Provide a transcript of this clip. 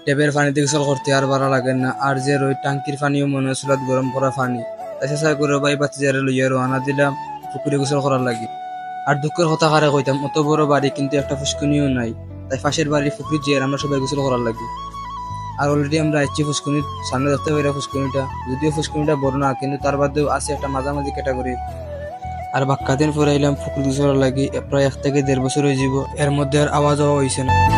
ট্যাপের পানিতে গোসল করতে আর ভালো লাগে না। আর যে ওই টাঙ্কির পানিও মনে হয় চুলাত গরম করা পানি। তাই চেষ্টা করে ভাই বাতি যারে লইয়া রওনা দিলাম পুকুরে গোসল করার লাগি। আর দুঃখের কথা কারে কইতাম, অত বড় বাড়ি কিন্তু একটা ফুসকুনিও নাই। তাই পাশের বাড়ির পুকুরি যে আমরা সবাই গোসল করার লাগি। আর অলরেডি আমরা আসছি ফুসকুনির সামনে, দেখতে পাই ফুসকুনিটা, যদিও ফুসকুনিটা বড় না কিন্তু তার বাদেও আছে একটা মাঝামাঝি ক্যাটাগরি। আর বাক্কা দিন পরে আইলাম পুকুর গোসল লাগি, প্রায় 1 থেকে 1.5 বছর হয়ে যাব। এর মধ্যে আর আওয়াজ হওয়া হয়েছে না।